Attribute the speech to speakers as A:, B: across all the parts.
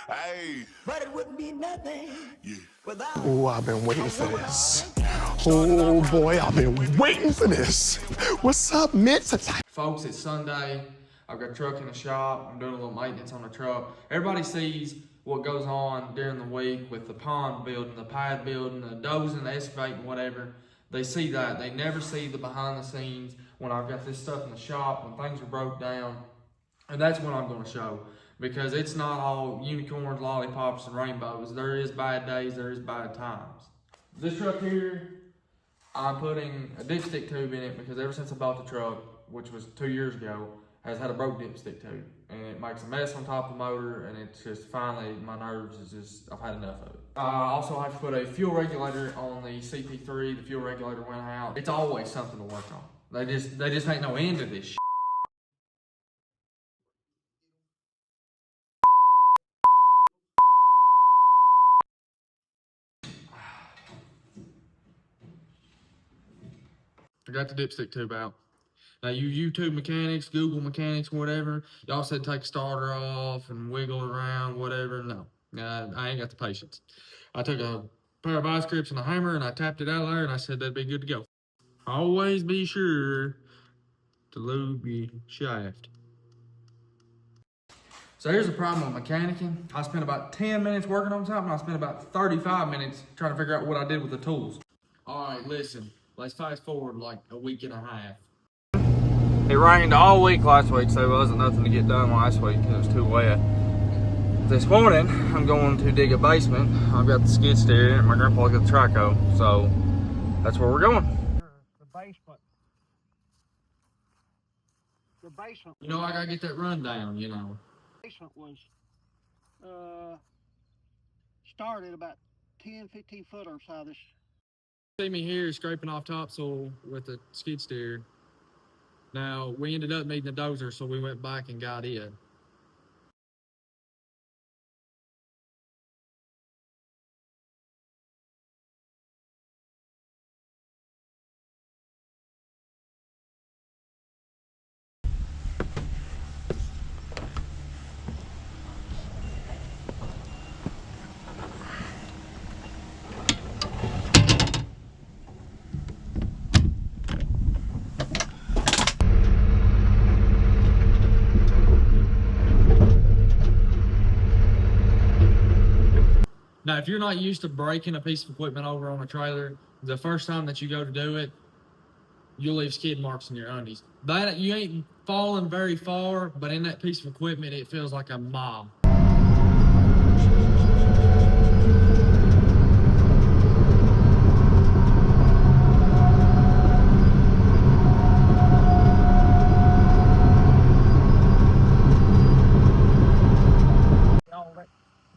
A: Hey. But it wouldn't be nothing. Yeah.
B: Oh, I've been waiting for this. Oh boy, I've been waiting for this. What's up, Mitch?
C: Folks, it's Sunday. I've got a truck in the shop. I'm doing a little maintenance on the truck. Everybody sees what goes on during the week with the pond building, the pad building, the dozing, the excavating, whatever. They see that. They never see the behind the scenes when I've got this stuff in the shop, when things are broke down. And that's what I'm going to show, because it's not all unicorns, lollipops, and rainbows. There is bad days, there is bad times. This truck here, I'm putting a dipstick tube in it because ever since I bought the truck, which was 2 years ago, has had a broke dipstick tube. And it makes a mess on top of the motor, and it's just finally, my nerves is just, I've had enough of it. I also have to put a fuel regulator on the CP3. The fuel regulator went out. It's always something to work on. They just ain't no end to this shit. I got the dipstick tube out. Now, you YouTube mechanics, Google mechanics, whatever, y'all said take a starter off and wiggle it around, whatever. No, I ain't got the patience. I took a pair of vice grips and a hammer and I tapped it out there and I said that'd be good to go. Always be sure to lube your shaft. So here's the problem with mechanicking. I spent about 10 minutes working on something. I spent about 35 minutes trying to figure out what I did with the tools. All right, listen, let's fast forward like a week and a half. It rained all week last week, so there wasn't nothing to get done last week because it was too wet. This morning, I'm going to dig a basement. I've got the skid steer and my grandpa got the traco, so that's where we're going.
D: The basement.
C: You know, I gotta get that rundown, you know.
D: The basement was started about 10-15 foot on side of this.
C: See me here scraping off topsoil with the skid steer. Now, we ended up needing a dozer, so we went back and got it. Now, if you're not used to breaking a piece of equipment over on a trailer, the first time that you go to do it, you'll leave skid marks in your undies. That you ain't falling very far, but in that piece of equipment, it feels like a mob.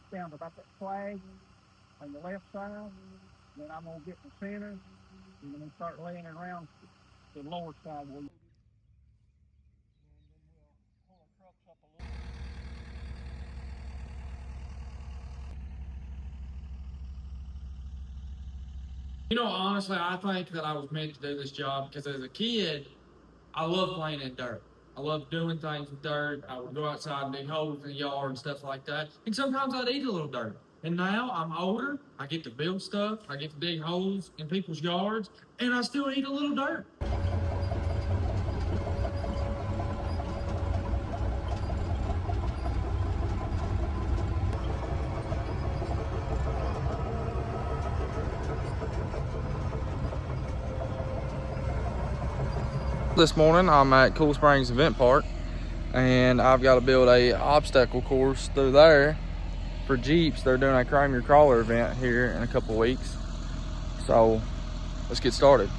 D: Down about that flag on the left side, then I'm gonna get the center, and then I'm gonna start laying it around the lower side.
C: You know, honestly, I think that I was meant to do this job because as a kid, I loved playing in dirt. I loved doing things with dirt. I would go outside and dig holes in the yard and stuff like that. And sometimes I'd eat a little dirt. And now I'm older. I get to build stuff. I get to dig holes in people's yards. And I still eat a little dirt. This morning I'm at Cool Springs Event Park and I've got to build a obstacle course through there for Jeeps. They're doing a Cram Your Crawler event here in a couple weeks. So let's get started.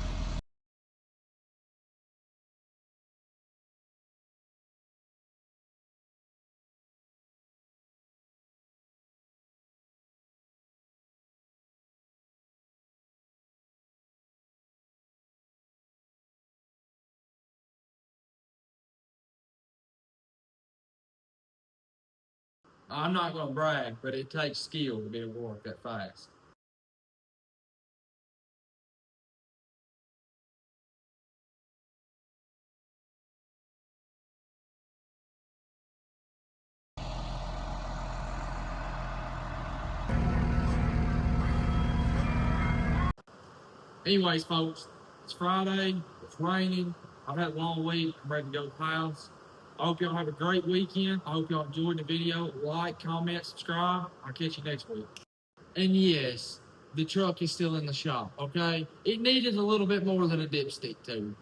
C: I'm not going to brag, but it takes skill to be able to work that fast. Anyways, folks, it's Friday. It's raining. I've had a long week. I'm ready to go to the house. I hope y'all have a great weekend. I hope y'all enjoyed the video. Like, comment, subscribe. I'll catch you next week. And yes, the truck is still in the shop, okay? It needed a little bit more than a dipstick, too.